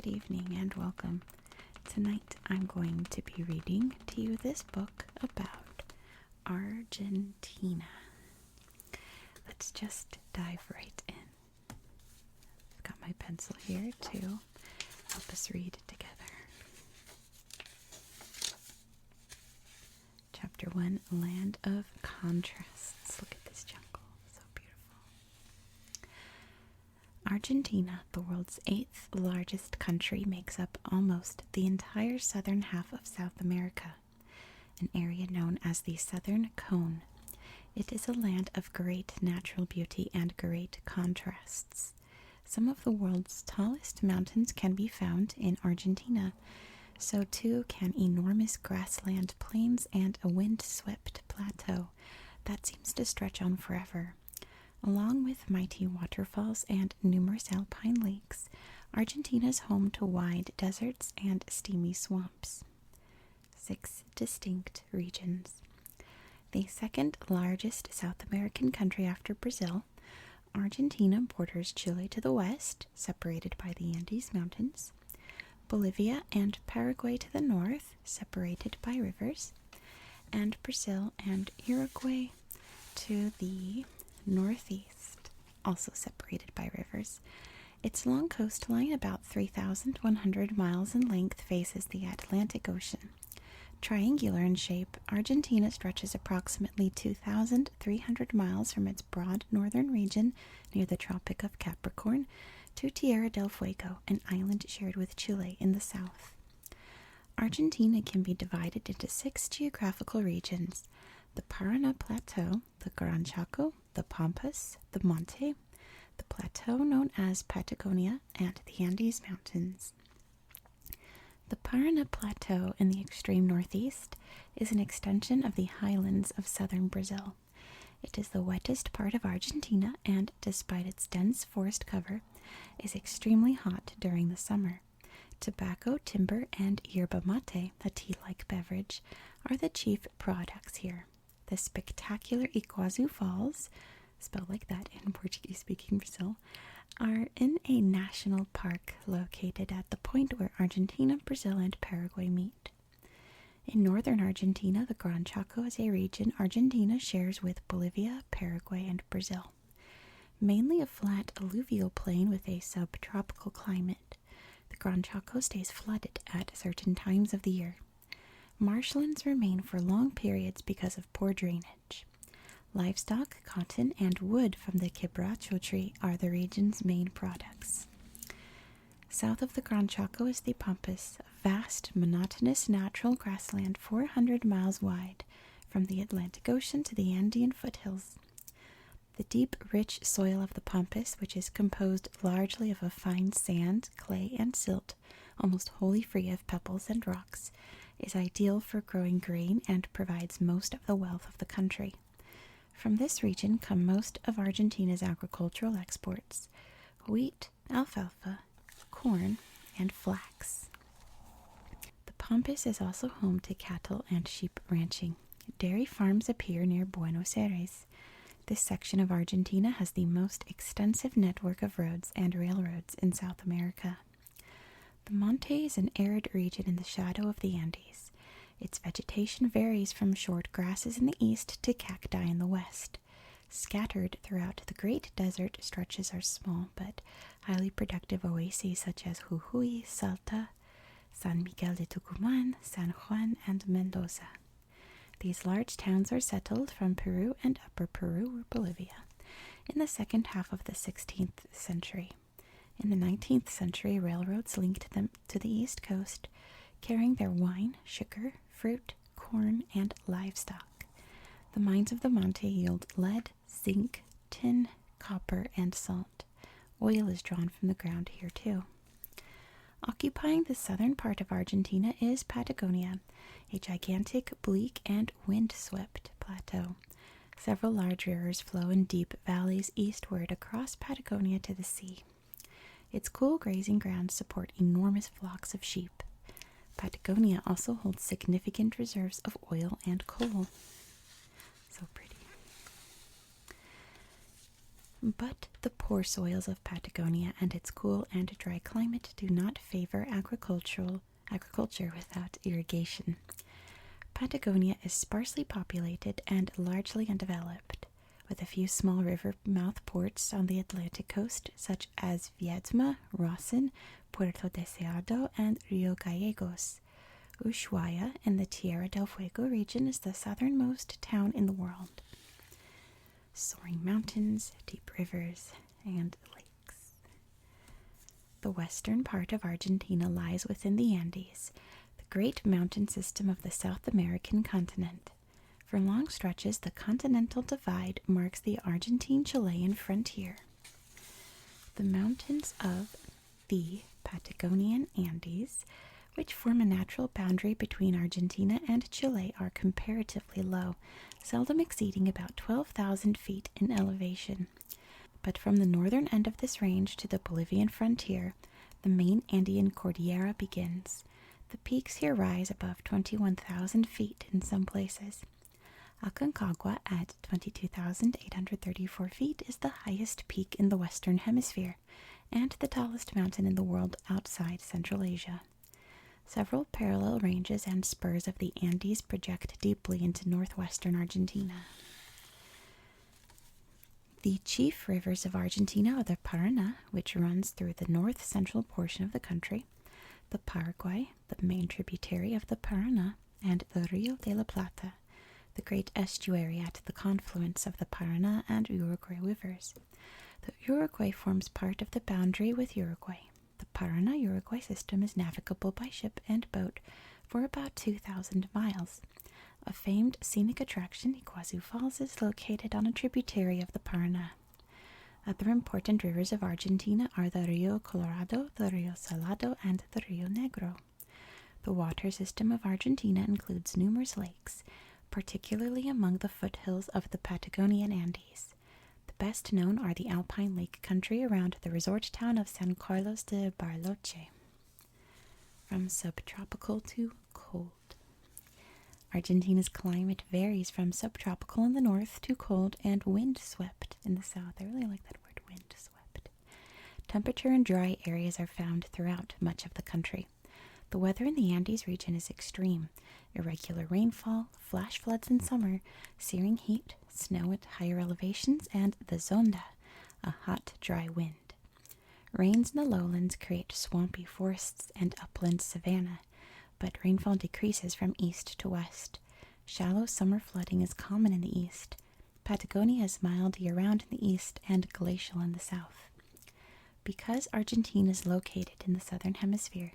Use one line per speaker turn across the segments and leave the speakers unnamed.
good evening, and welcome. Tonight I'm going to be reading to you this book about Argentina. Let's just dive right in. I've got my pencil here to help us read together. Chapter 1, Land of Contrasts. Look at this jungle, so beautiful. Argentina, the world's 8th largest country, makes up almost the entire southern half of South America, an area known as the Southern Cone. It is a land of great natural beauty and great contrasts. Some of the world's tallest mountains can be found in Argentina. So too can enormous grassland plains and a wind-swept plateau that seems to stretch on forever. Along with mighty waterfalls and numerous alpine lakes, Argentina is home to wide deserts and steamy swamps. 6 distinct regions. The second largest South American country after Brazil, Argentina borders Chile to the west, separated by the Andes Mountains, Bolivia and Paraguay to the north, separated by rivers, and Brazil and Uruguay to the northeast, also separated by rivers. Its long coastline, about 3,100 miles in length, faces the Atlantic Ocean. Triangular in shape, Argentina stretches approximately 2,300 miles from its broad northern region near the Tropic of Capricorn to Tierra del Fuego, an island shared with Chile in the south. Argentina can be divided into 6 geographical regions: the Paraná Plateau, the Gran Chaco, the Pampas, the Monte, the plateau known as Patagonia, and the Andes Mountains. The Paraná Plateau in the extreme northeast is an extension of the highlands of southern Brazil. It is the wettest part of Argentina and, despite its dense forest cover, is extremely hot during the summer. Tobacco, timber, and yerba mate, a tea-like beverage, are the chief products here. The spectacular Iguazu Falls, spelled like that in Portuguese-speaking Brazil, are in a national park located at the point where Argentina, Brazil, and Paraguay meet. In northern Argentina, the Gran Chaco is a region Argentina shares with Bolivia, Paraguay, and Brazil. Mainly a flat alluvial plain with a subtropical climate, the Gran Chaco stays flooded at certain times of the year. Marshlands remain for long periods because of poor drainage. Livestock, cotton, and wood from the quebracho tree are the region's main products. South of the Gran Chaco is the Pampas, a vast, monotonous natural grassland 400 miles wide, from the Atlantic Ocean to the Andean foothills. The deep, rich soil of the Pampas, which is composed largely of a fine sand, clay, and silt, almost wholly free of pebbles and rocks, is ideal for growing grain and provides most of the wealth of the country. From this region come most of Argentina's agricultural exports: wheat, alfalfa, corn, and flax. The Pampas is also home to cattle and sheep ranching. Dairy farms appear near Buenos Aires. This section of Argentina has the most extensive network of roads and railroads in South America. The Monte is an arid region in the shadow of the Andes. Its vegetation varies from short grasses in the east to cacti in the west. Scattered throughout the great desert stretches are small but highly productive oases such as Jujuy, Salta, San Miguel de Tucumán, San Juan, and Mendoza. These large towns are settled from Peru and Upper Peru or Bolivia in the second half of the 16th century. In the 19th century, railroads linked them to the east coast, carrying their wine, sugar, fruit, corn, and livestock. The mines of the Monte yield lead, zinc, tin, copper, and salt. Oil is drawn from the ground here too. Occupying the southern part of Argentina is Patagonia, a gigantic, bleak, and wind-swept plateau. Several large rivers flow in deep valleys eastward across Patagonia to the sea. Its cool grazing grounds support enormous flocks of sheep. Patagonia also holds significant reserves of oil and coal. So pretty. But the poor soils of Patagonia and its cool and dry climate do not favor agriculture without irrigation. Patagonia is sparsely populated and largely undeveloped, with a few small river mouth ports on the Atlantic coast, such as Viedma, Rawson, Puerto Deseado, and Rio Gallegos. Ushuaia in the Tierra del Fuego region is the southernmost town in the world. Soaring mountains, deep rivers, and lakes. The western part of Argentina lies within the Andes, the great mountain system of the South American continent. For long stretches, the continental divide marks the Argentine-Chilean frontier. The mountains of the Patagonian Andes, which form a natural boundary between Argentina and Chile, are comparatively low, seldom exceeding about 12,000 feet in elevation. But from the northern end of this range to the Bolivian frontier, the main Andean Cordillera begins. The peaks here rise above 21,000 feet in some places. Aconcagua at 22,834 feet is the highest peak in the Western Hemisphere and the tallest mountain in the world outside Central Asia. Several parallel ranges and spurs of the Andes project deeply into northwestern Argentina. The chief rivers of Argentina are the Paraná, which runs through the north-central portion of the country, the Paraguay, the main tributary of the Paraná, and the Rio de la Plata, the great estuary at the confluence of the Paraná and Uruguay rivers. The Uruguay forms part of the boundary with Uruguay. The Paraná-Uruguay system is navigable by ship and boat for about 2,000 miles. A famed scenic attraction, Iguazu Falls, is located on a tributary of the Paraná. Other important rivers of Argentina are the Rio Colorado, the Rio Salado, and the Rio Negro. The water system of Argentina includes numerous lakes, particularly among the foothills of the Patagonian Andes. The best known are the alpine lake country around the resort town of San Carlos de Bariloche. From subtropical to cold. Argentina's climate varies from subtropical in the north to cold and windswept in the south. I really like that word, windswept. Temperature and dry areas are found throughout much of the country. The weather in the Andes region is extreme. Irregular rainfall, flash floods in summer, searing heat, snow at higher elevations, and the zonda, a hot, dry wind. Rains in the lowlands create swampy forests and upland savanna, but rainfall decreases from east to west. Shallow summer flooding is common in the east. Patagonia is mild year-round in the east and glacial in the south. Because Argentina is located in the southern hemisphere,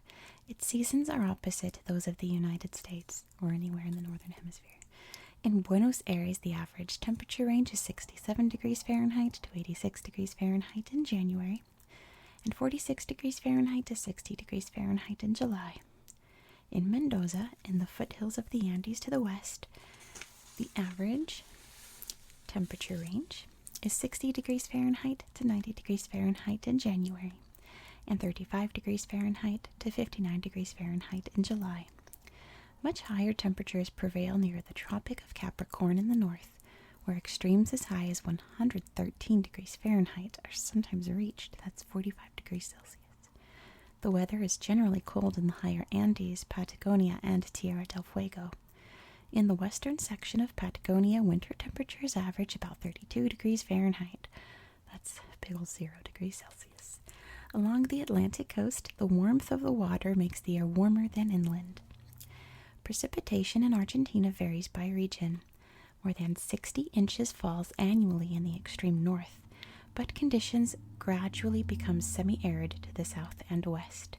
its seasons are opposite those of the United States or anywhere in the northern hemisphere. In Buenos Aires, the average temperature range is 67 degrees Fahrenheit to 86 degrees Fahrenheit in January, and 46 degrees Fahrenheit to 60 degrees Fahrenheit in July. In Mendoza, in the foothills of the Andes to the west, the average temperature range is 60 degrees Fahrenheit to 90 degrees Fahrenheit in January, and 35 degrees Fahrenheit to 59 degrees Fahrenheit in July. Much higher temperatures prevail near the Tropic of Capricorn in the north, where extremes as high as 113 degrees Fahrenheit are sometimes reached. That's 45 degrees Celsius. The weather is generally cold in the higher Andes, Patagonia, and Tierra del Fuego. In the western section of Patagonia, winter temperatures average about 32 degrees Fahrenheit. That's a big old 0 degrees Celsius. Along the Atlantic coast, the warmth of the water makes the air warmer than inland. Precipitation in Argentina varies by region. More than 60 inches falls annually in the extreme north, but conditions gradually become semi-arid to the south and west.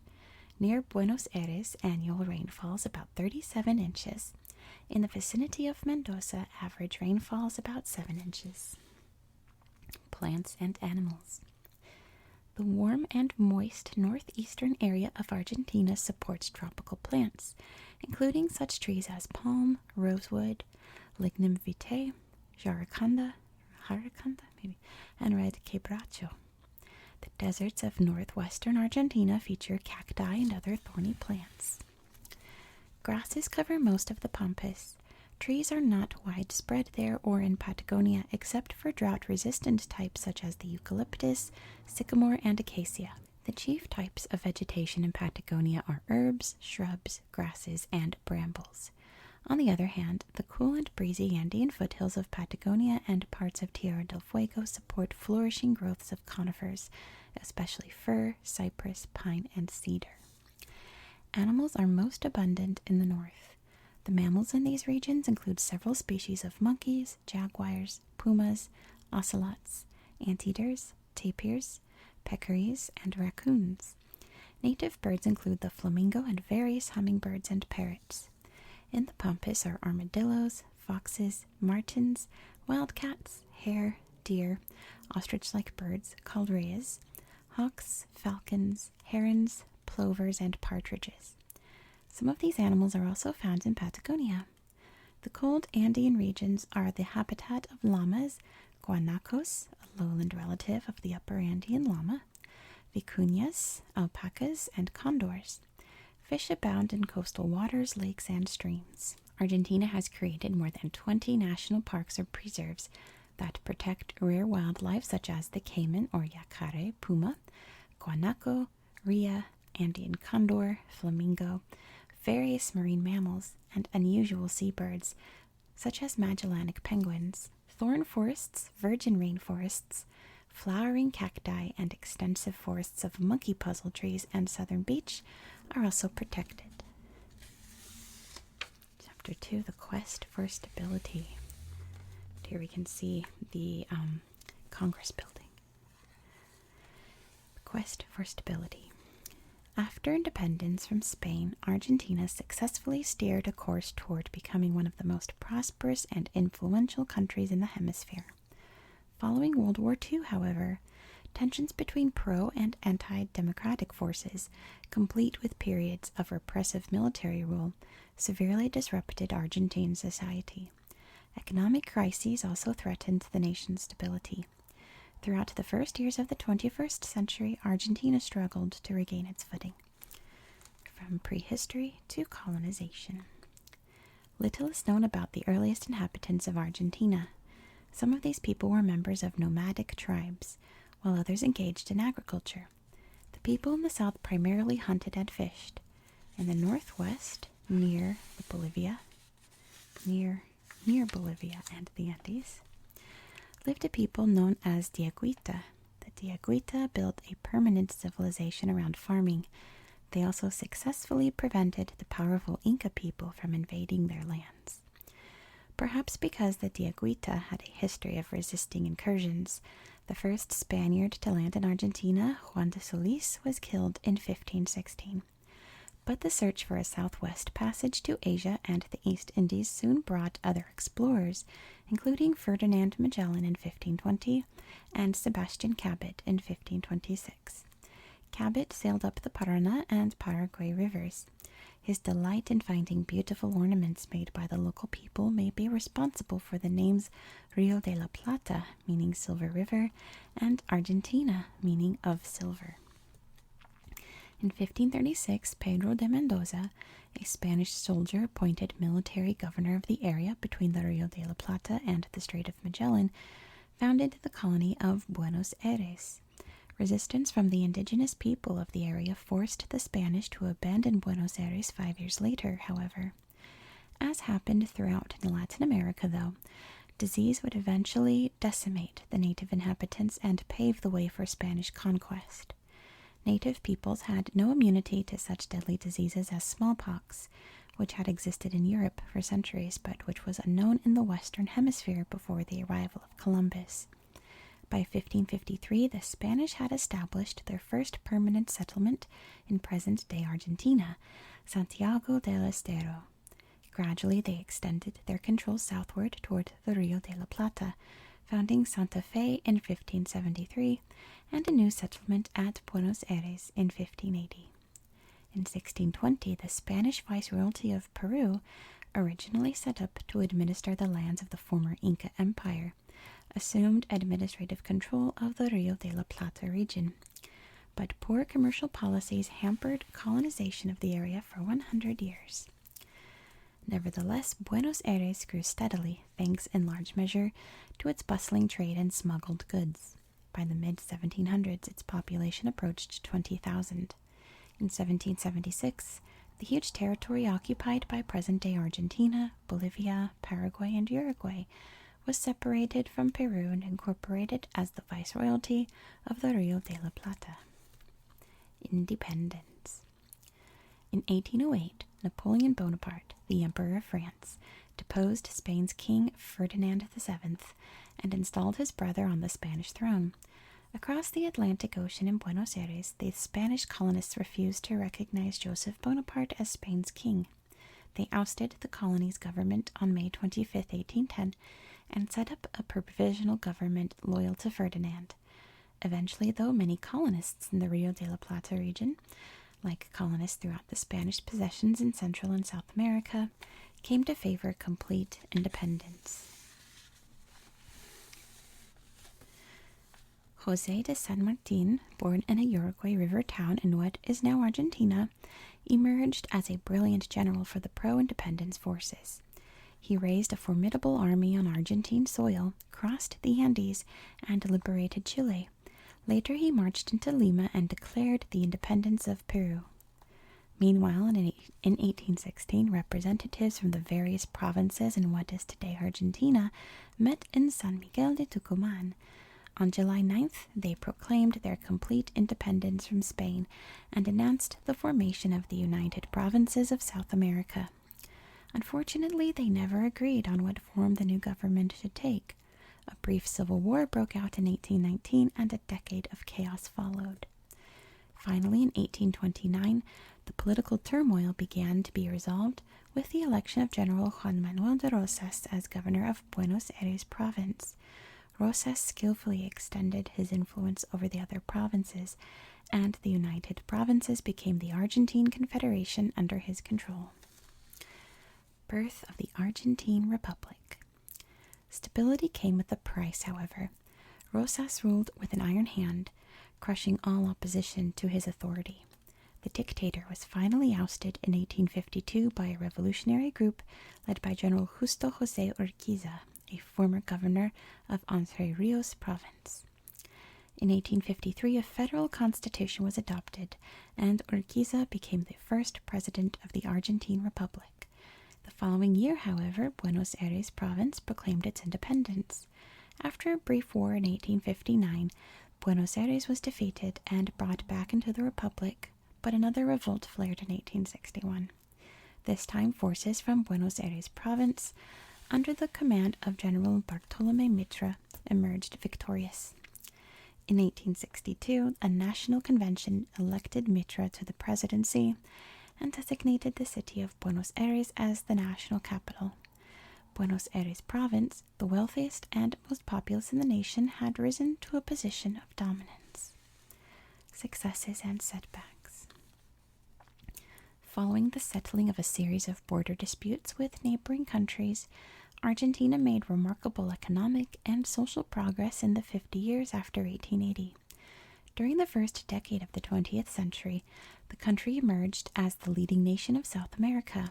Near Buenos Aires, annual rainfall is about 37 inches. In the vicinity of Mendoza, average rainfall is about 7 inches. Plants and animals. The warm and moist northeastern area of Argentina supports tropical plants, including such trees as palm, rosewood, lignum vitae, jaracanda, and red quebracho. The deserts of northwestern Argentina feature cacti and other thorny plants. Grasses cover most of the pampas. Trees are not widespread there or in Patagonia except for drought-resistant types such as the eucalyptus, sycamore, and acacia. The chief types of vegetation in Patagonia are herbs, shrubs, grasses, and brambles. On the other hand, the cool and breezy Andean foothills of Patagonia and parts of Tierra del Fuego support flourishing growths of conifers, especially fir, cypress, pine, and cedar. Animals are most abundant in the north. The mammals in these regions include several species of monkeys, jaguars, pumas, ocelots, anteaters, tapirs, peccaries, and raccoons. Native birds include the flamingo and various hummingbirds and parrots. In the pampas are armadillos, foxes, martens, wildcats, hare, deer, ostrich-like birds called reyes, hawks, falcons, herons, plovers, and partridges. Some of these animals are also found in Patagonia. The cold Andean regions are the habitat of llamas, guanacos, a lowland relative of the upper Andean llama, vicuñas, alpacas, and condors. Fish abound in coastal waters, lakes, and streams. Argentina has created more than 20 national parks or preserves that protect rare wildlife such as the caiman or yacare puma, guanaco, rhea, Andean condor, flamingo, various marine mammals, and unusual seabirds such as Magellanic penguins. Thorn forests, virgin rainforests, flowering cacti, and extensive forests of monkey puzzle trees and southern beech are also protected. Chapter 2, The Quest for Stability. Here we can see the Congress building. The Quest for Stability. After independence from Spain, Argentina successfully steered a course toward becoming one of the most prosperous and influential countries in the hemisphere. Following World War II, however, tensions between pro- and anti-democratic forces, complete with periods of repressive military rule, severely disrupted Argentine society. Economic crises also threatened the nation's stability. Throughout the first years of the 21st century, Argentina struggled to regain its footing. From prehistory to colonization. Little is known about the earliest inhabitants of Argentina. Some of these people were members of nomadic tribes, while others engaged in agriculture. The people in the south primarily hunted and fished. In the northwest, near Bolivia and the Andes, lived a people known as Diaguita. The Diaguita built a permanent civilization around farming. They also successfully prevented the powerful Inca people from invading their lands. Perhaps because the Diaguita had a history of resisting incursions, the first Spaniard to land in Argentina, Juan de Solis, was killed in 1516. But the search for a southwest passage to Asia and the East Indies soon brought other explorers, including Ferdinand Magellan in 1520 and Sebastian Cabot in 1526. Cabot sailed up the Paraná and Paraguay rivers. His delight in finding beautiful ornaments made by the local people may be responsible for the names Rio de la Plata, meaning Silver River, and Argentina, meaning of silver. In 1536, Pedro de Mendoza, a Spanish soldier appointed military governor of the area between the Rio de la Plata and the Strait of Magellan, founded the colony of Buenos Aires. Resistance from the indigenous people of the area forced the Spanish to abandon Buenos Aires 5 years later, however. As happened throughout Latin America, though, disease would eventually decimate the native inhabitants and pave the way for Spanish conquest. Native peoples had no immunity to such deadly diseases as smallpox, which had existed in Europe for centuries, but which was unknown in the Western Hemisphere before the arrival of Columbus. By 1553, the Spanish had established their first permanent settlement in present-day Argentina, Santiago del Estero. Gradually, they extended their control southward toward the Rio de la Plata, founding Santa Fe in 1573 and a new settlement at Buenos Aires in 1580. In 1620, the Spanish Viceroyalty of Peru, originally set up to administer the lands of the former Inca Empire, assumed administrative control of the Rio de la Plata region. But poor commercial policies hampered colonization of the area for 100 years. Nevertheless, Buenos Aires grew steadily, thanks in large measure to its bustling trade in smuggled goods. By the mid-1700s, its population approached 20,000. In 1776, the huge territory occupied by present-day Argentina, Bolivia, Paraguay, and Uruguay was separated from Peru and incorporated as the viceroyalty of the Rio de la Plata. Independence. In 1808, Napoleon Bonaparte, the Emperor of France, deposed Spain's King Ferdinand VII and installed his brother on the Spanish throne. Across the Atlantic Ocean in Buenos Aires, the Spanish colonists refused to recognize Joseph Bonaparte as Spain's king. They ousted the colony's government on May 25, 1810, and set up a provisional government loyal to Ferdinand. Eventually, though, many colonists in the Rio de la Plata region, like colonists throughout the Spanish possessions in Central and South America, came to favor complete independence. José de San Martín, born in a Uruguay river town in what is now Argentina, emerged as a brilliant general for the pro-independence forces. He raised a formidable army on Argentine soil, crossed the Andes, and liberated Chile. Later he marched into Lima and declared the independence of Peru. Meanwhile, in 1816, representatives from the various provinces in what is today Argentina met in San Miguel de Tucumán. On July 9th, they proclaimed their complete independence from Spain and announced the formation of the United Provinces of South America. Unfortunately, they never agreed on what form the new government should take. A brief civil war broke out in 1819 and a decade of chaos followed. Finally, in 1829, the political turmoil began to be resolved with the election of General Juan Manuel de Rosas as governor of Buenos Aires province. Rosas skillfully extended his influence over the other provinces, and the United Provinces became the Argentine Confederation under his control. Birth of the Argentine Republic. Stability came with a price, however. Rosas ruled with an iron hand, crushing all opposition to his authority. The dictator was finally ousted in 1852 by a revolutionary group led by General Justo José Urquiza, a former governor of Entre Rios province. In 1853, a federal constitution was adopted, and Urquiza became the first president of the Argentine Republic. The following year, however, Buenos Aires province proclaimed its independence. After a brief war in 1859, Buenos Aires was defeated and brought back into the Republic, but another revolt flared in 1861. This time, forces from Buenos Aires province, under the command of General Bartolomé Mitre, emerged victorious. In 1862, a national convention elected Mitre to the presidency and designated the city of Buenos Aires as the national capital. Buenos Aires province, the wealthiest and most populous in the nation, had risen to a position of dominance. Successes and setbacks. Following the settling of a series of border disputes with neighboring countries, Argentina made remarkable economic and social progress in the 50 years after 1880. During the first decade of the 20th century, the country emerged as the leading nation of South America.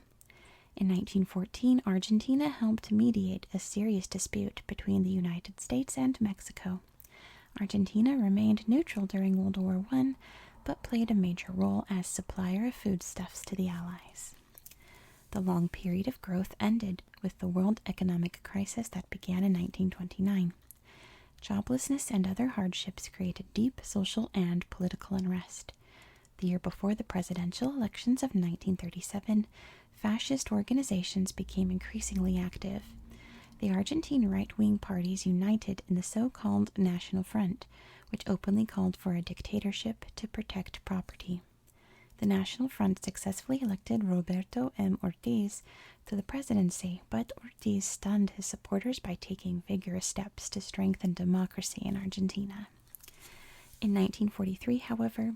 In 1914, Argentina helped mediate a serious dispute between the United States and Mexico. Argentina remained neutral during World War I, but played a major role as supplier of foodstuffs to the Allies. The long period of growth ended with the world economic crisis that began in 1929. Joblessness and other hardships created deep social and political unrest. The year before the presidential elections of 1937, fascist organizations became increasingly active. The Argentine right-wing parties united in the so-called National Front, which openly called for a dictatorship to protect property. The National Front successfully elected Roberto M. Ortiz to the presidency, but Ortiz stunned his supporters by taking vigorous steps to strengthen democracy in Argentina. In 1943, however,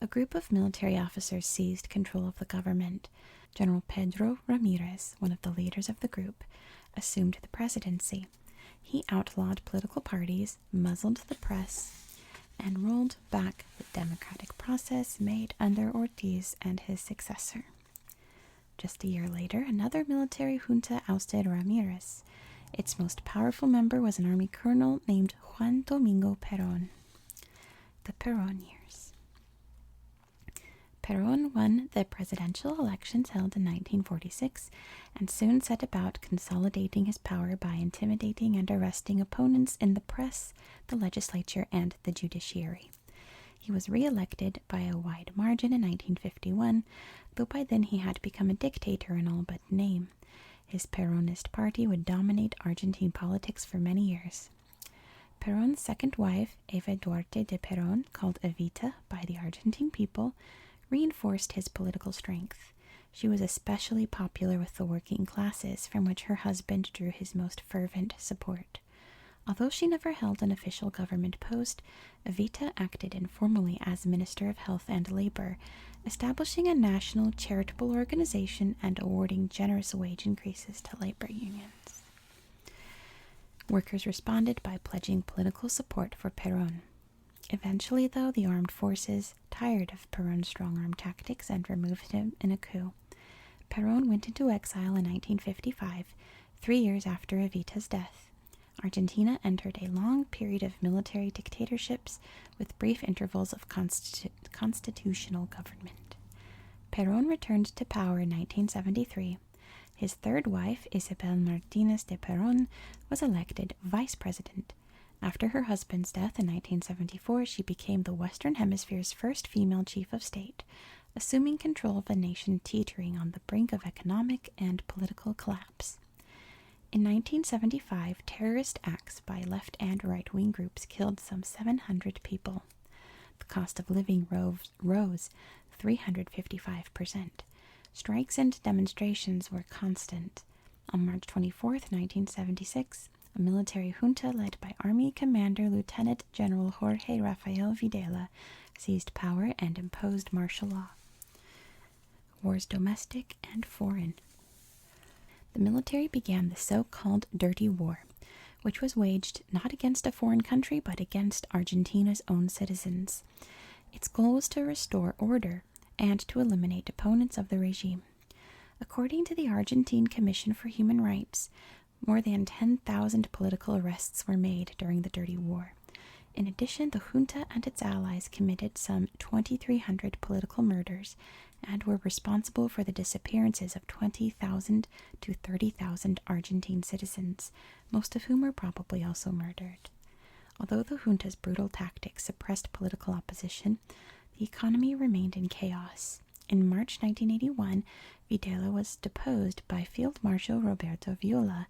a group of military officers seized control of the government. General Pedro Ramirez, one of the leaders of the group, assumed the presidency. He outlawed political parties, muzzled the press, and rolled back the democratic process made under Ortiz and his successor. Just a year later, another military junta ousted Ramirez. Its most powerful member was an army colonel named Juan Domingo Perón. The Perón years. Perón won the presidential elections held in 1946 and soon set about consolidating his power by intimidating and arresting opponents in the press, the legislature, and the judiciary. He was re-elected by a wide margin in 1951, though by then he had become a dictator in all but name. His Peronist party would dominate Argentine politics for many years. Perón's second wife, Eva Duarte de Perón, called Evita by the Argentine people, reinforced his political strength. She was especially popular with the working classes, from which her husband drew his most fervent support. Although she never held an official government post, Evita acted informally as Minister of Health and Labor, establishing a national charitable organization and awarding generous wage increases to labor unions. Workers responded by pledging political support for Perón. Eventually, though, the armed forces tired of Perón's strong-arm tactics and removed him in a coup. Perón went into exile in 1955, 3 years after Evita's death. Argentina entered a long period of military dictatorships with brief intervals of constitutional government. Perón returned to power in 1973. His third wife, Isabel Martínez de Perón, was elected vice president. After her husband's death in 1974, she became the Western Hemisphere's first female chief of state, assuming control of a nation teetering on the brink of economic and political collapse. In 1975, terrorist acts by left and right-wing groups killed some 700 people. The cost of living rose 355%. Strikes and demonstrations were constant. On March 24, 1976, a military junta led by Army Commander Lieutenant General Jorge Rafael Videla seized power and imposed martial law. Wars domestic and foreign. The military began the so-called Dirty War, which was waged not against a foreign country but against Argentina's own citizens. Its goal was to restore order and to eliminate opponents of the regime. According to the Argentine Commission for Human Rights, more than 10,000 political arrests were made during the Dirty War. In addition, the junta and its allies committed some 2,300 political murders and were responsible for the disappearances of 20,000 to 30,000 Argentine citizens, most of whom were probably also murdered. Although the junta's brutal tactics suppressed political opposition, the economy remained in chaos. In March 1981, Videla was deposed by Field Marshal Roberto Viola,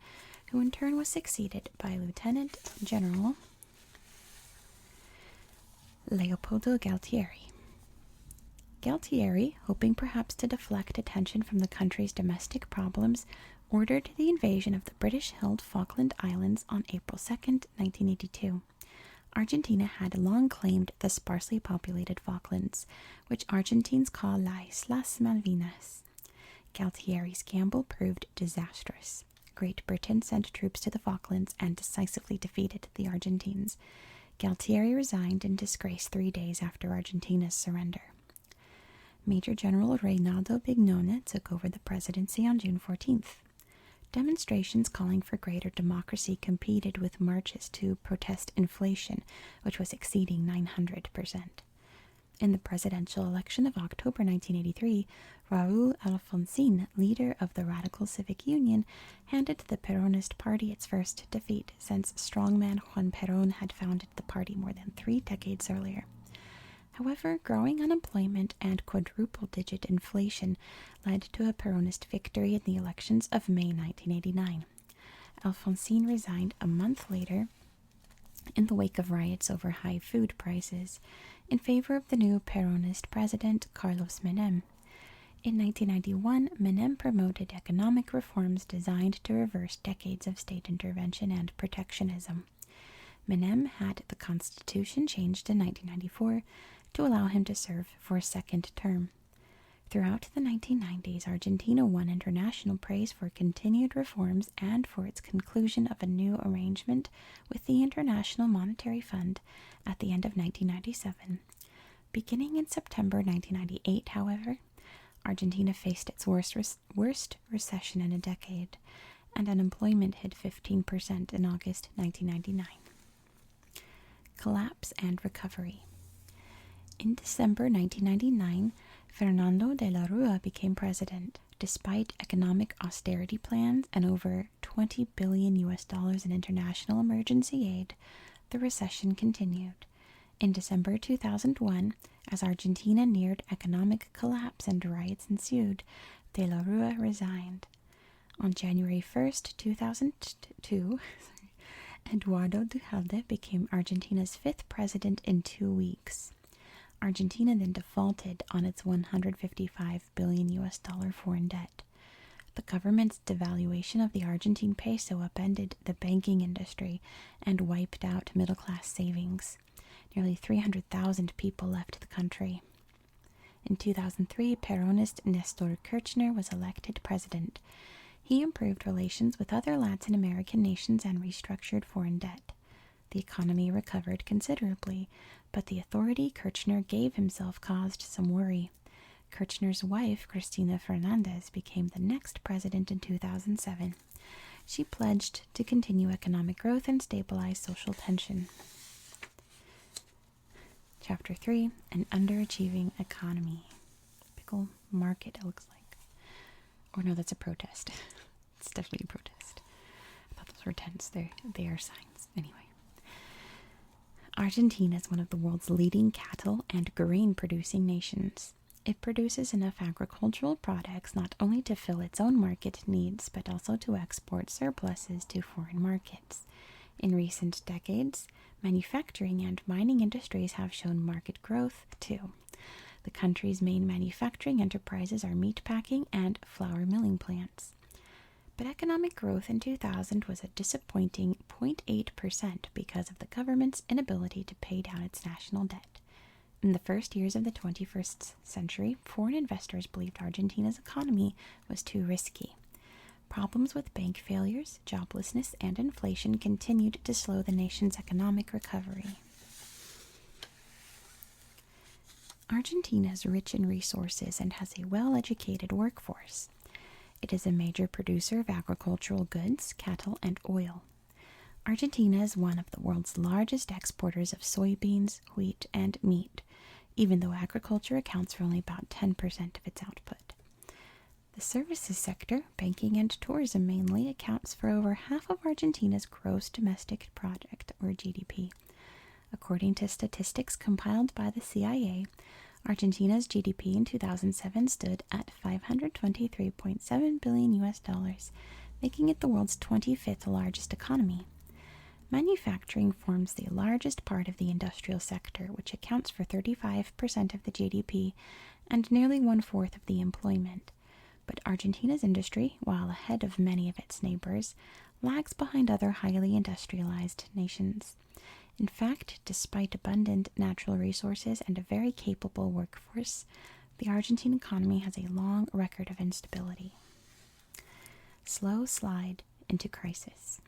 who in turn was succeeded by Lieutenant General Leopoldo Galtieri. Galtieri, hoping perhaps to deflect attention from the country's domestic problems, ordered the invasion of the British-held Falkland Islands on April 2, 1982. Argentina had long claimed the sparsely populated Falklands, which Argentines call las Islas Malvinas. Galtieri's gamble proved disastrous. Great Britain sent troops to the Falklands and decisively defeated the Argentines. Galtieri resigned in disgrace 3 days after Argentina's surrender. Major General Reinaldo Bignone took over the presidency on June 14th. Demonstrations calling for greater democracy competed with marches to protest inflation, which was exceeding 900%. In the presidential election of October 1983, Raúl Alfonsín, leader of the Radical Civic Union, handed the Peronist Party its first defeat since strongman Juan Perón had founded the party more than 3 decades earlier. However, growing unemployment and quadruple-digit inflation led to a Peronist victory in the elections of May 1989. Alfonsín resigned a month later in the wake of riots over high food prices, in favor of the new Peronist president Carlos Menem. In 1991, Menem promoted economic reforms designed to reverse decades of state intervention and protectionism. Menem had the constitution changed in 1994 to allow him to serve for a second term. Throughout the 1990s, Argentina won international praise for continued reforms and for its conclusion of a new arrangement with the International Monetary Fund at the end of 1997. Beginning in September 1998, however, Argentina faced its worst recession in a decade, and unemployment hit 15% in August 1999. Collapse and recovery. In December 1999, Fernando de la Rúa became president. Despite economic austerity plans and over $20 billion in international emergency aid, the recession continued. In December 2001, as Argentina neared economic collapse and riots ensued, de la Rúa resigned. On January 1st, 2002, Eduardo Duhalde became Argentina's fifth president in 2 weeks. Argentina then defaulted on its $155 billion foreign debt. The government's devaluation of the Argentine peso upended the banking industry and wiped out middle-class savings. Nearly 300,000 people left the country. In 2003, Peronist Nestor Kirchner was elected president. He improved relations with other Latin American nations and restructured foreign debt. The economy recovered considerably, but the authority Kirchner gave himself caused some worry. Kirchner's wife, Cristina Fernandez, became the next president in 2007. She pledged to continue economic growth and stabilize social tension. Chapter 3, An Underachieving Economy. Pickle market, it looks like. Or no, that's a protest. It's definitely a protest. I thought those were tents. They are signs. Anyway. Argentina is one of the world's leading cattle and grain-producing nations. It produces enough agricultural products not only to fill its own market needs, but also to export surpluses to foreign markets. In recent decades, manufacturing and mining industries have shown market growth, too. The country's main manufacturing enterprises are meatpacking and flour milling plants. But economic growth in 2000 was a disappointing 0.8% because of the government's inability to pay down its national debt. In the first years of the 21st century, foreign investors believed Argentina's economy was too risky. Problems with bank failures, joblessness, and inflation continued to slow the nation's economic recovery. Argentina is rich in resources and has a well-educated workforce. It is a major producer of agricultural goods, cattle, and oil. Argentina is one of the world's largest exporters of soybeans, wheat, and meat, even though agriculture accounts for only about 10% of its output. The services sector, banking and tourism mainly, accounts for over half of Argentina's gross domestic product, or GDP. According to statistics compiled by the CIA, Argentina's GDP in 2007 stood at $523.7 billion, making it the world's 25th largest economy. Manufacturing forms the largest part of the industrial sector, which accounts for 35% of the GDP and nearly 1/4 of the employment. But Argentina's industry, while ahead of many of its neighbors, lags behind other highly industrialized nations. In fact, despite abundant natural resources and a very capable workforce, the Argentine economy has a long record of instability. Slow slide into crisis.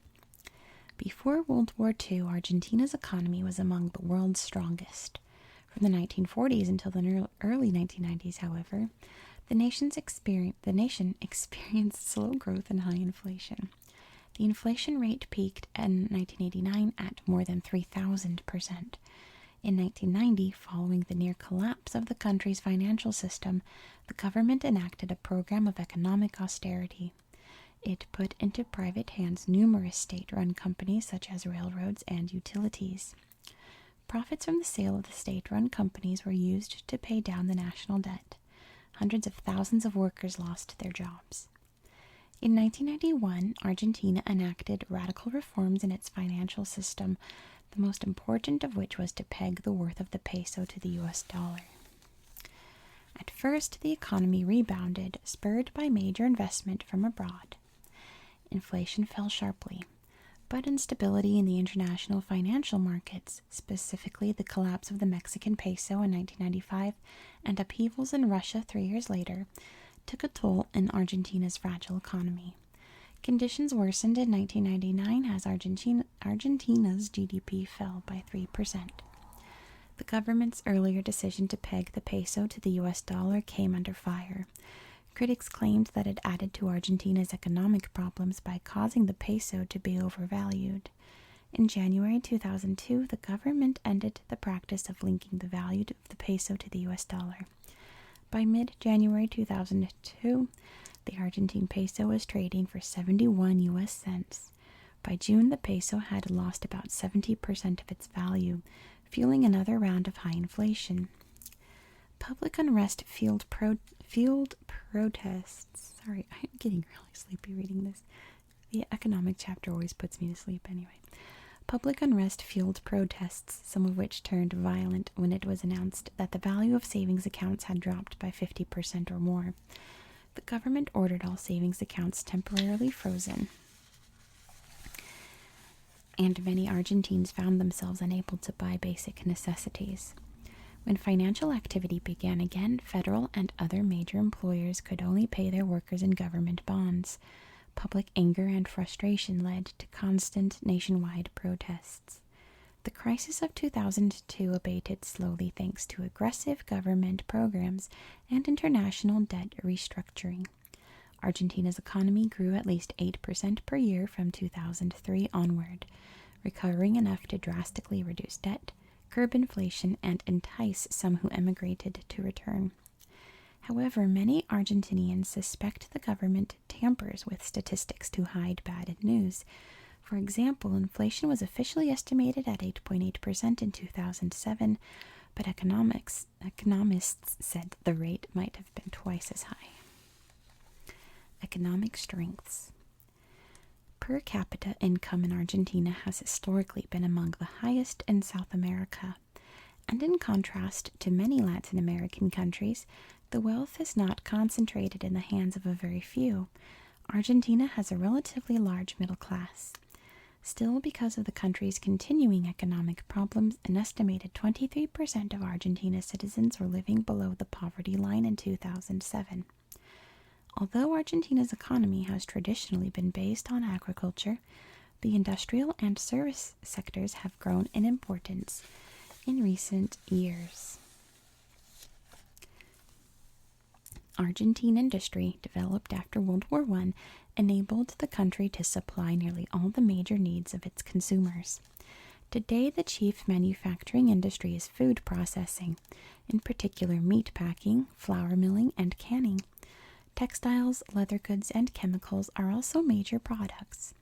Before World War II, Argentina's economy was among the world's strongest. From the 1940s until the early 1990s, however, the nation experienced slow growth and high inflation. The inflation rate peaked in 1989 at more than 3,000%. In 1990, following the near collapse of the country's financial system, the government enacted a program of economic austerity. It put into private hands numerous state-run companies such as railroads and utilities. Profits from the sale of the state-run companies were used to pay down the national debt. Hundreds of thousands of workers lost their jobs. In 1991, Argentina enacted radical reforms in its financial system, the most important of which was to peg the worth of the peso to the US dollar. At first, the economy rebounded, spurred by major investment from abroad. Inflation fell sharply, but instability in the international financial markets, specifically the collapse of the Mexican peso in 1995 and upheavals in Russia 3 years later, took a toll in Argentina's fragile economy. Conditions worsened in 1999 as Argentina's GDP fell by 3%. The government's earlier decision to peg the peso to the US dollar came under fire. Critics claimed that it added to Argentina's economic problems by causing the peso to be overvalued. In January 2002, the government ended the practice of linking the value of the peso to the US dollar. By mid-January 2002, the Argentine peso was trading for 71 US cents. By June, the peso had lost about 70% of its value, fueling another round of high inflation. Public unrest fueled protests. Sorry, I'm getting really sleepy reading this. The economic chapter always puts me to sleep anyway. Public unrest fueled protests, some of which turned violent when it was announced that the value of savings accounts had dropped by 50% or more. The government ordered all savings accounts temporarily frozen, and many Argentines found themselves unable to buy basic necessities. When financial activity began again, federal and other major employers could only pay their workers in government bonds. Public anger and frustration led to constant nationwide protests. The crisis of 2002 abated slowly thanks to aggressive government programs and international debt restructuring. Argentina's economy grew at least 8% per year from 2003 onward, recovering enough to drastically reduce debt, curb inflation, and entice some who emigrated to return. However, many Argentinians suspect the government tampers with statistics to hide bad news. For example, inflation was officially estimated at 8.8% in 2007, but economists said the rate might have been twice as high. Economic strengths. Per capita income in Argentina has historically been among the highest in South America, and in contrast to many Latin American countries, the wealth is not concentrated in the hands of a very few. Argentina has a relatively large middle class. Still, because of the country's continuing economic problems, an estimated 23% of Argentina's citizens were living below the poverty line in 2007. Although Argentina's economy has traditionally been based on agriculture, the industrial and service sectors have grown in importance in recent years. Argentine industry, developed after World War I, enabled the country to supply nearly all the major needs of its consumers. Today, the chief manufacturing industry is food processing, in particular meat packing, flour milling, and canning. Textiles, leather goods, and chemicals are also major products.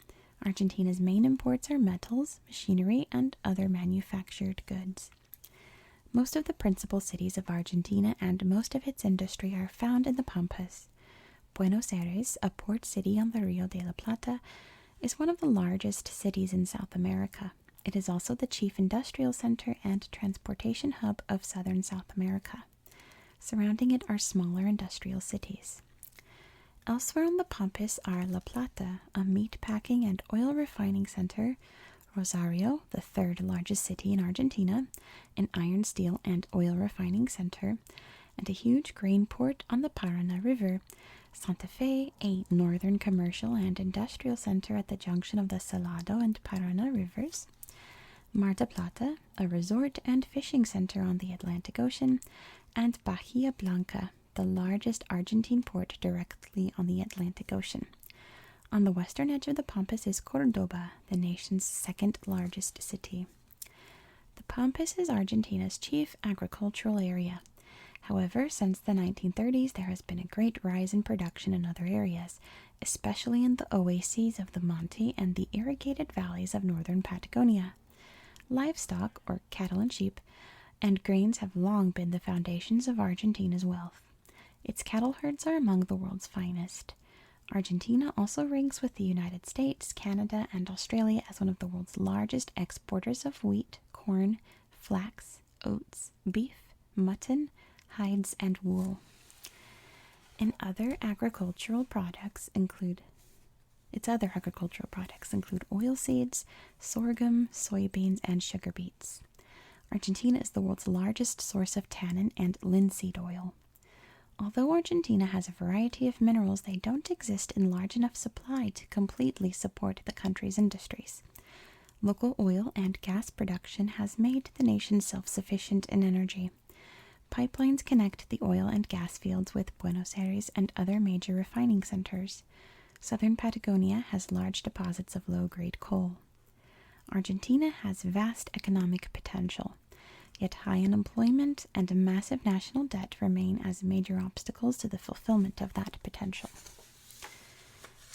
Argentina's main imports are metals, machinery, and other manufactured goods. Most of the principal cities of Argentina and most of its industry are found in the Pampas. Buenos Aires, a port city on the Rio de la Plata, is one of the largest cities in South America. It is also the chief industrial center and transportation hub of southern South America. Surrounding it are smaller industrial cities. Elsewhere on the Pampas are La Plata, a meat packing and oil refining center, Rosario, the third largest city in Argentina, an iron, steel, and oil refining center, and a huge grain port on the Paraná River, Santa Fe, a northern commercial and industrial center at the junction of the Salado and Paraná rivers, Mar del Plata, a resort and fishing center on the Atlantic Ocean, and Bahia Blanca, the largest Argentine port directly on the Atlantic Ocean. On the western edge of the Pampas is Córdoba, the nation's second largest city. The Pampas is Argentina's chief agricultural area. However, since the 1930s, there has been a great rise in production in other areas, especially in the oases of the Monte and the irrigated valleys of northern Patagonia. Livestock, or cattle and sheep, and grains have long been the foundations of Argentina's wealth. Its cattle herds are among the world's finest. Argentina also ranks with the United States, Canada, and Australia as one of the world's largest exporters of wheat, corn, flax, oats, beef, mutton, hides, and wool. Its other agricultural products include oilseeds, sorghum, soybeans, and sugar beets. Argentina is the world's largest source of tannin and linseed oil. Although Argentina has a variety of minerals, they don't exist in large enough supply to completely support the country's industries. Local oil and gas production has made the nation self-sufficient in energy. Pipelines connect the oil and gas fields with Buenos Aires and other major refining centers. Southern Patagonia has large deposits of low-grade coal. Argentina has vast economic potential, yet high unemployment and a massive national debt remain as major obstacles to the fulfillment of that potential.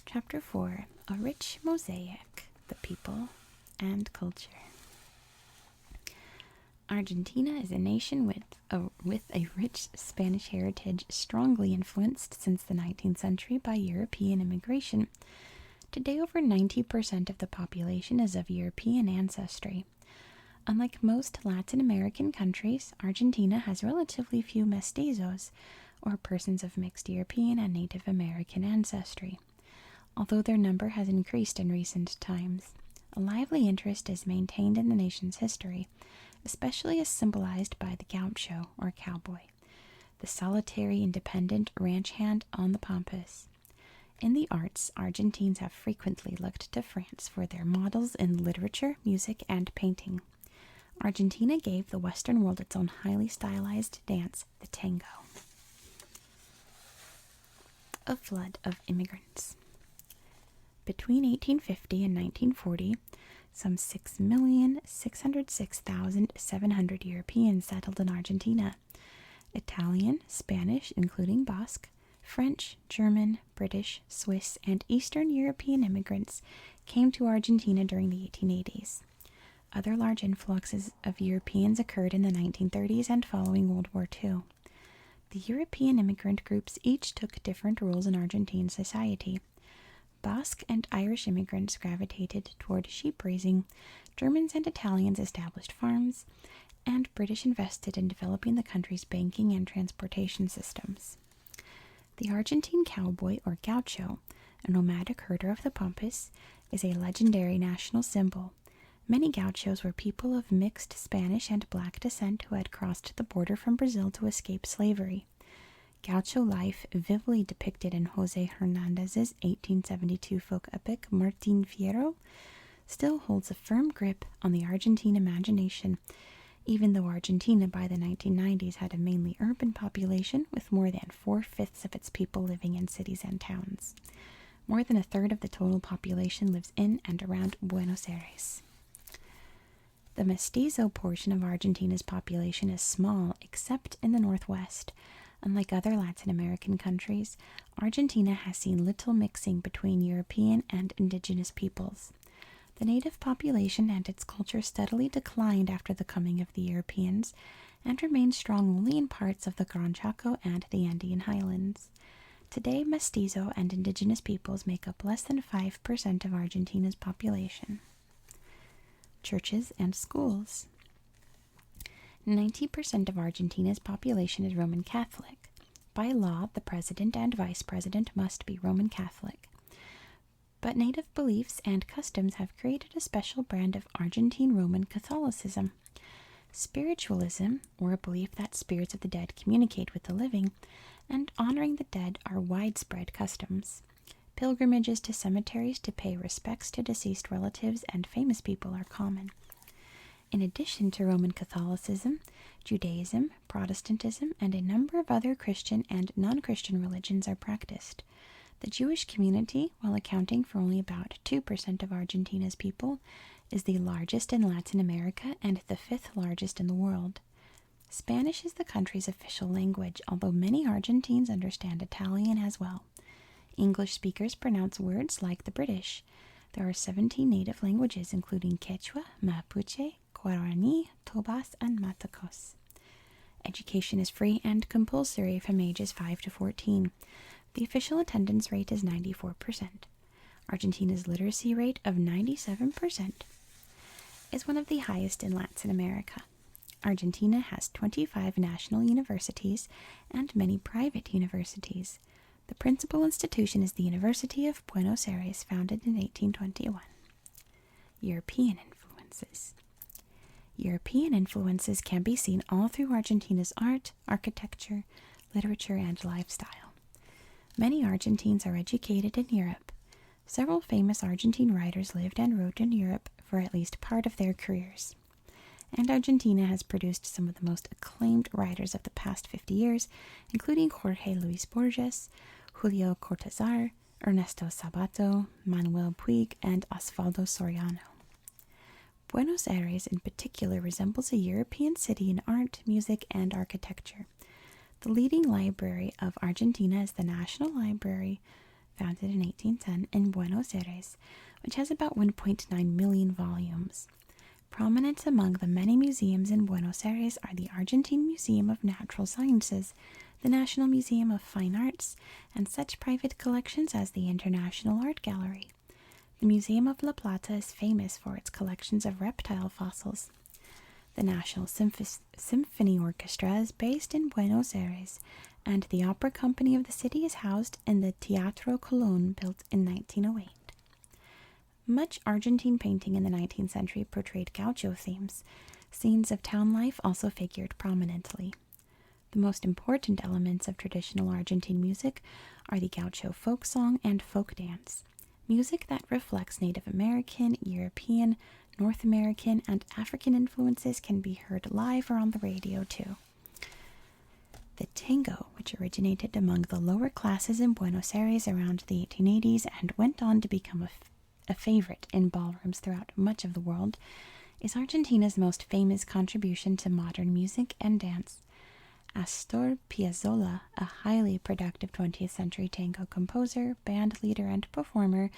Chapter 4. A Rich Mosaic, the People and Culture. Argentina is a nation with a rich Spanish heritage, strongly influenced since the 19th century by European immigration. Today, over 90% of the population is of European ancestry. Unlike most Latin American countries, Argentina has relatively few mestizos, or persons of mixed European and Native American ancestry, although their number has increased in recent times. A lively interest is maintained in the nation's history, especially as symbolized by the gaucho, or cowboy, the solitary independent ranch hand on the pampas. In the arts, Argentines have frequently looked to France for their models in literature, music, and painting. Argentina gave the Western world its own highly stylized dance, the tango. A flood of immigrants. Between 1850 and 1940, some 6,606,700 Europeans settled in Argentina. Italian, Spanish, including Basque, French, German, British, Swiss, and Eastern European immigrants came to Argentina during the 1880s. Other large influxes of Europeans occurred in the 1930s and following World War II. The European immigrant groups each took different roles in Argentine society. Basque and Irish immigrants gravitated toward sheep raising, Germans and Italians established farms, and British invested in developing the country's banking and transportation systems. The Argentine cowboy, or gaucho, a nomadic herder of the pampas, is a legendary national symbol. Many gauchos were people of mixed Spanish and black descent who had crossed the border from Brazil to escape slavery. Gaucho life, vividly depicted in José Hernández's 1872 folk epic Martín Fierro, still holds a firm grip on the Argentine imagination, even though Argentina by the 1990s had a mainly urban population with more than 4/5 of its people living in cities and towns. More than a third of the total population lives in and around Buenos Aires. The mestizo portion of Argentina's population is small, except in the northwest. Unlike other Latin American countries, Argentina has seen little mixing between European and indigenous peoples. The native population and its culture steadily declined after the coming of the Europeans, and remained strong only in parts of the Gran Chaco and the Andean highlands. Today, mestizo and indigenous peoples make up less than 5% of Argentina's population. Churches and schools. 90% of Argentina's population is Roman Catholic. By law, the president and vice president must be Roman Catholic. But native beliefs and customs have created a special brand of Argentine Roman Catholicism. Spiritualism, or a belief that spirits of the dead communicate with the living, and honoring the dead are widespread customs. Pilgrimages to cemeteries to pay respects to deceased relatives and famous people are common. In addition to Roman Catholicism, Judaism, Protestantism, and a number of other Christian and non-Christian religions are practiced. The Jewish community, while accounting for only about 2% of Argentina's people, is the largest in Latin America and the 5th largest in the world. Spanish is the country's official language, although many Argentines understand Italian as well. English speakers pronounce words like the British. There are 17 native languages, including Quechua, Mapuche, Guarani, Tobas, and Matacos. Education is free and compulsory from ages 5 to 14. The official attendance rate is 94%. Argentina's literacy rate of 97% is one of the highest in Latin America. Argentina has 25 national universities and many private universities. The principal institution is the University of Buenos Aires, founded in 1821. European influences. European influences can be seen all through Argentina's art, architecture, literature, and lifestyle. Many Argentines are educated in Europe. Several famous Argentine writers lived and wrote in Europe for at least part of their careers. And Argentina has produced some of the most acclaimed writers of the past 50 years, including Jorge Luis Borges, Julio Cortázar, Ernesto Sabato, Manuel Puig, and Osvaldo Soriano. Buenos Aires in particular resembles a European city in art, music, and architecture. The leading library of Argentina is the National Library, founded in 1810 in Buenos Aires, which has about 1.9 million volumes. Prominent among the many museums in Buenos Aires are the Argentine Museum of Natural Sciences, the National Museum of Fine Arts, and such private collections as the International Art Gallery. The Museum of La Plata is famous for its collections of reptile fossils. The National Symphony Orchestra is based in Buenos Aires, and the opera company of the city is housed in the Teatro Colón, built in 1908. Much Argentine painting in the 19th century portrayed gaucho themes. Scenes of town life also figured prominently. The most important elements of traditional Argentine music are the gaucho folk song and folk dance. Music that reflects Native American, European, North American, and African influences can be heard live or on the radio too. The tango, which originated among the lower classes in Buenos Aires around the 1880s and went on to become a favorite in ballrooms throughout much of the world, is Argentina's most famous contribution to modern music and dance. Astor Piazzolla, a highly productive 20th century tango composer, band leader, and performer,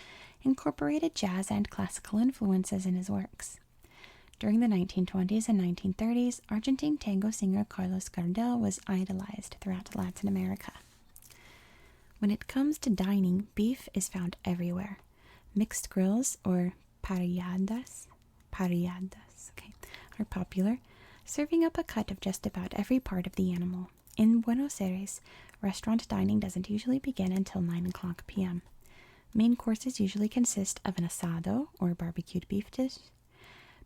incorporated jazz and classical influences in his works. During the 1920s and 1930s, Argentine tango singer Carlos Gardel was idolized throughout Latin America. When it comes to dining, beef is found everywhere. Mixed grills, or parrilladas, are popular, serving up a cut of just about every part of the animal. In Buenos Aires, restaurant dining doesn't usually begin until 9 o'clock p.m. Main courses usually consist of an asado, or barbecued beef dish,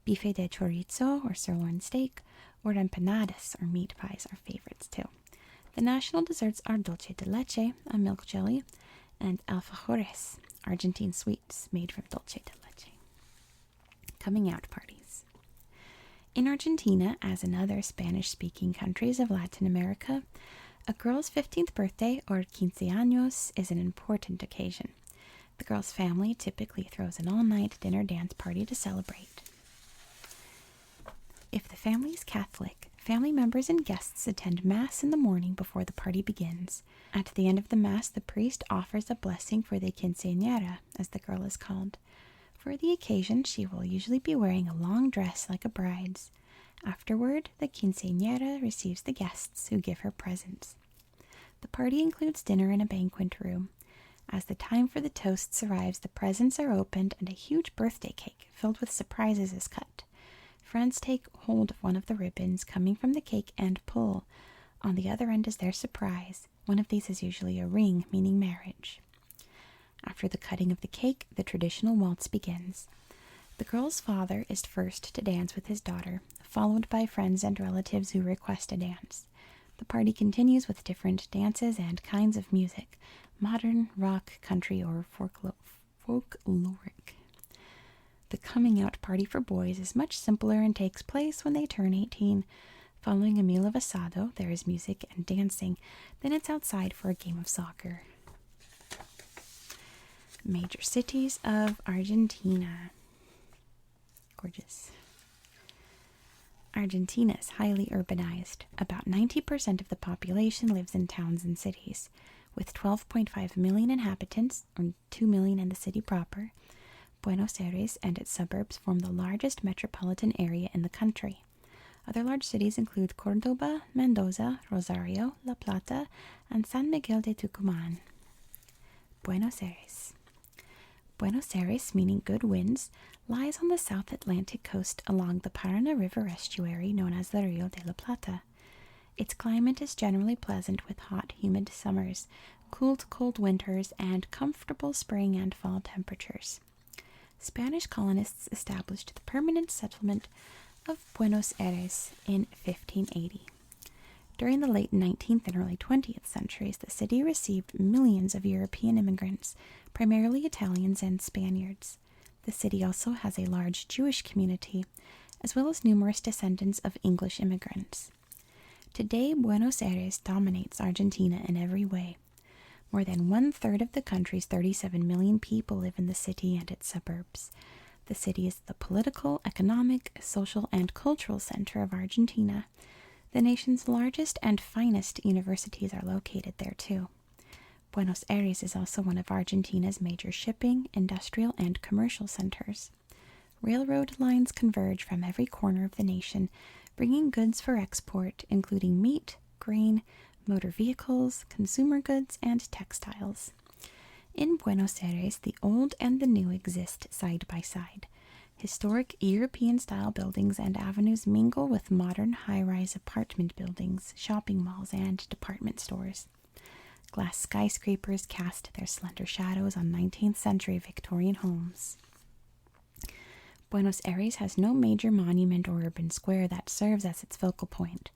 bife de chorizo, or sirloin steak, or empanadas, or meat pies, are favorites too. The national desserts are dulce de leche, a milk jelly, and alfajores, Argentine sweets made from dulce de leche. Coming out parties. In Argentina, as in other Spanish-speaking countries of Latin America, a girl's 15th birthday, or quince años, is an important occasion. The girl's family typically throws an all-night dinner dance party to celebrate. If the family is Catholic, family members and guests attend Mass in the morning before the party begins. At the end of the Mass, the priest offers a blessing for the quinceañera, as the girl is called. For the occasion, she will usually be wearing a long dress like a bride's. Afterward, the quinceañera receives the guests, who give her presents. The party includes dinner in a banquet room. As the time for the toasts arrives, the presents are opened and a huge birthday cake filled with surprises is cut. Friends take hold of one of the ribbons coming from the cake and pull. On the other end is their surprise. One of these is usually a ring, meaning marriage. After the cutting of the cake, the traditional waltz begins. The girl's father is first to dance with his daughter, followed by friends and relatives who request a dance. The party continues with different dances and kinds of music, modern, rock, country, or folkloric. The coming out party for boys is much simpler and takes place when they turn 18. Following a meal of asado, there is music and dancing. Then it's outside for a game of soccer. Major cities of Argentina. Gorgeous. Argentina is highly urbanized. About 90% of the population lives in towns and cities. With 12.5 million inhabitants, or 2 million in the city proper, Buenos Aires and its suburbs form the largest metropolitan area in the country. Other large cities include Córdoba, Mendoza, Rosario, La Plata, and San Miguel de Tucumán. Buenos Aires. Buenos Aires, meaning good winds, lies on the South Atlantic coast along the Paraná River estuary known as the Rio de la Plata. Its climate is generally pleasant with hot, humid summers, cool to cold winters, and comfortable spring and fall temperatures. Spanish colonists established the permanent settlement of Buenos Aires in 1580. During the late 19th and early 20th centuries, the city received millions of European immigrants, primarily Italians and Spaniards. The city also has a large Jewish community, as well as numerous descendants of English immigrants. Today, Buenos Aires dominates Argentina in every way. More than one-third of the country's 37 million people live in the city and its suburbs. The city is the political, economic, social, and cultural center of Argentina. The nation's largest and finest universities are located there, too. Buenos Aires is also one of Argentina's major shipping, industrial, and commercial centers. Railroad lines converge from every corner of the nation, bringing goods for export, including meat, grain, motor vehicles, consumer goods, and textiles. In Buenos Aires, the old and the new exist side by side. Historic European-style buildings and avenues mingle with modern high-rise apartment buildings, shopping malls, and department stores. Glass skyscrapers cast their slender shadows on 19th century Victorian homes. Buenos Aires has no major monument or urban square that serves as its focal point.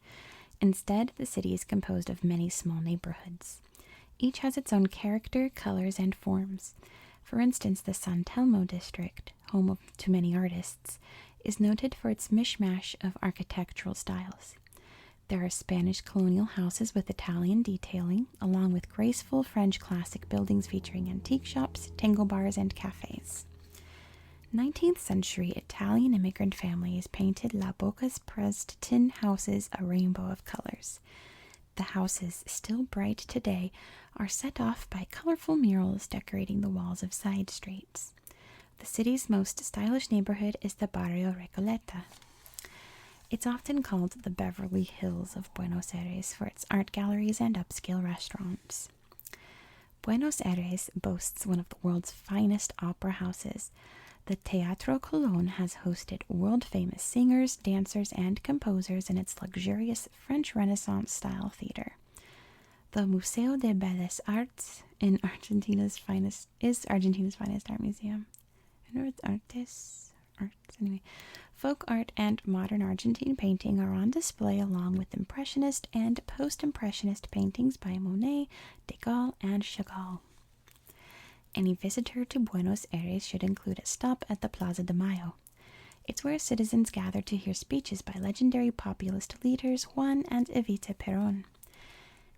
Instead, the city is composed of many small neighborhoods. Each has its own character, colors, and forms. For instance, the San Telmo district, home to many artists, is noted for its mishmash of architectural styles. There are Spanish colonial houses with Italian detailing, along with graceful French classic buildings featuring antique shops, tango bars, and cafes. 19th century Italian immigrant families painted La Boca's pressed tin houses a rainbow of colors. The houses, still bright today, are set off by colorful murals decorating the walls of side streets. The city's most stylish neighborhood is the Barrio Recoleta. It's often called the Beverly Hills of Buenos Aires for its art galleries and upscale restaurants. Buenos Aires boasts one of the world's finest opera houses. The Teatro Colón has hosted world-famous singers, dancers, and composers in its luxurious French Renaissance-style theater. The Museo de Bellas Artes is Argentina's finest art museum. I know it's arts anyway. Folk art and modern Argentine painting are on display along with Impressionist and Post-Impressionist paintings by Monet, Degas, and Chagall. Any visitor to Buenos Aires should include a stop at the Plaza de Mayo. It's where citizens gather to hear speeches by legendary populist leaders Juan and Evita Perón.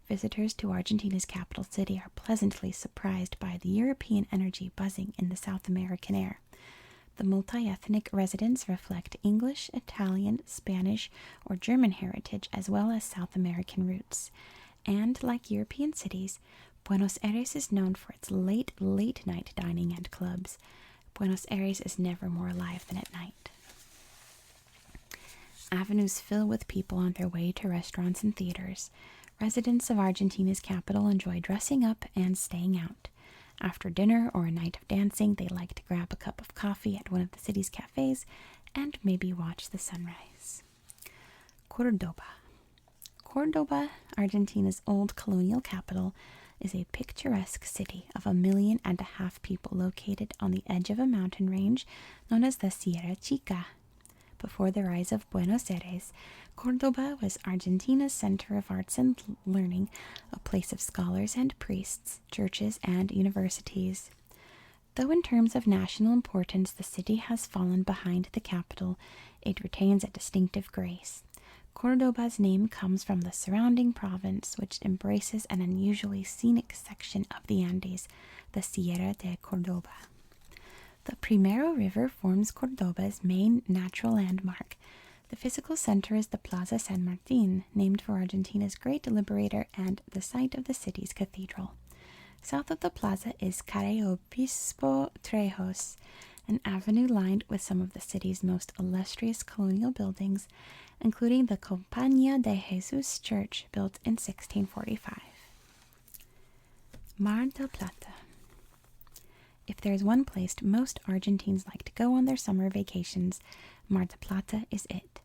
Visitors to Argentina's capital city are pleasantly surprised by the European energy buzzing in the South American air. The multi-ethnic residents reflect English, Italian, Spanish, or German heritage as well as South American roots. And, like European cities, Buenos Aires is known for its late-night dining and clubs. Buenos Aires is never more alive than at night. Avenues fill with people on their way to restaurants and theaters. Residents of Argentina's capital enjoy dressing up and staying out. After dinner or a night of dancing, they like to grab a cup of coffee at one of the city's cafes and maybe watch the sunrise. Cordoba. Cordoba, Argentina's old colonial capital, is a picturesque city of 1.5 million people located on the edge of a mountain range known as the Sierra Chica. Before the rise of Buenos Aires, Cordoba was Argentina's center of arts and learning, a place of scholars and priests, churches, and universities. Though in terms of national importance the city has fallen behind the capital, it retains a distinctive grace. Cordoba's name comes from the surrounding province, which embraces an unusually scenic section of the Andes, the Sierra de Cordoba. The Primero River forms Cordoba's main natural landmark. The physical center is the Plaza San Martin, named for Argentina's great liberator and the site of the city's cathedral. South of the plaza is Calle Obispo Trejos, an avenue lined with some of the city's most illustrious colonial buildings, including the Compañía de Jesus Church, built in 1645. Mar del Plata. If there's one place most Argentines like to go on their summer vacations, Mar del Plata is it.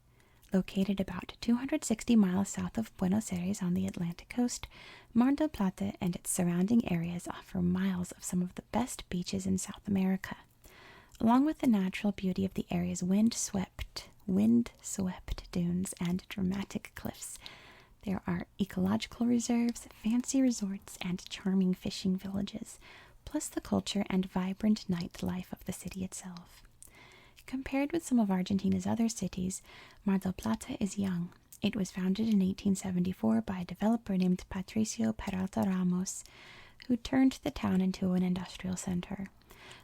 Located about 260 miles south of Buenos Aires on the Atlantic coast, Mar del Plata and its surrounding areas offer miles of some of the best beaches in South America. Along with the natural beauty of the area's wind-swept dunes and dramatic cliffs, there are ecological reserves, fancy resorts, and charming fishing villages. plus the culture and vibrant nightlife of the city itself. Compared with some of Argentina's other cities, Mar del Plata is young. It was founded in 1874 by a developer named Patricio Peralta Ramos, who turned the town into an industrial center.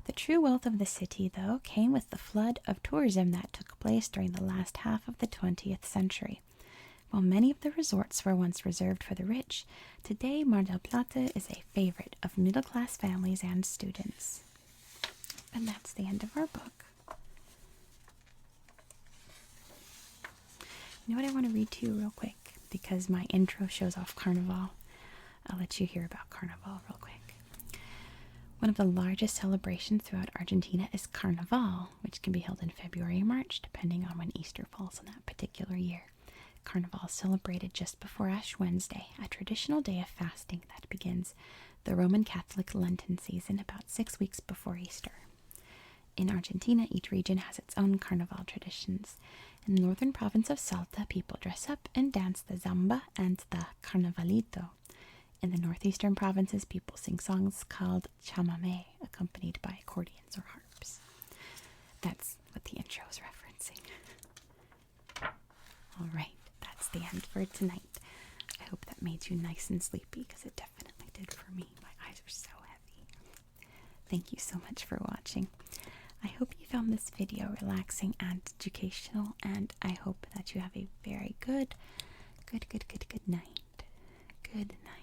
The true wealth of the city, though, came with the flood of tourism that took place during the last half of the 20th century. While many of the resorts were once reserved for the rich, today Mar del Plata is a favorite of middle-class families and students. And that's the end of our book. You know what I want to read to you real quick? Because my intro shows off Carnival. I'll let you hear about Carnival real quick. One of the largest celebrations throughout Argentina is Carnival, which can be held in February or March, depending on when Easter falls in that particular year. Carnival is celebrated just before Ash Wednesday, a traditional day of fasting that begins the Roman Catholic Lenten season about 6 weeks before Easter. In Argentina, each region has its own Carnival traditions. In the northern province of Salta, people dress up and dance the Zamba and the Carnavalito. In the northeastern provinces, people sing songs called chamamé, accompanied by accordions or harps. That's what the intro is referencing. Alright, that's the end for tonight. I hope that made you nice and sleepy, because it definitely did for me. My eyes are so heavy. Thank you so much for watching. I hope you found this video relaxing and educational, and I hope that you have a very good night. Good night.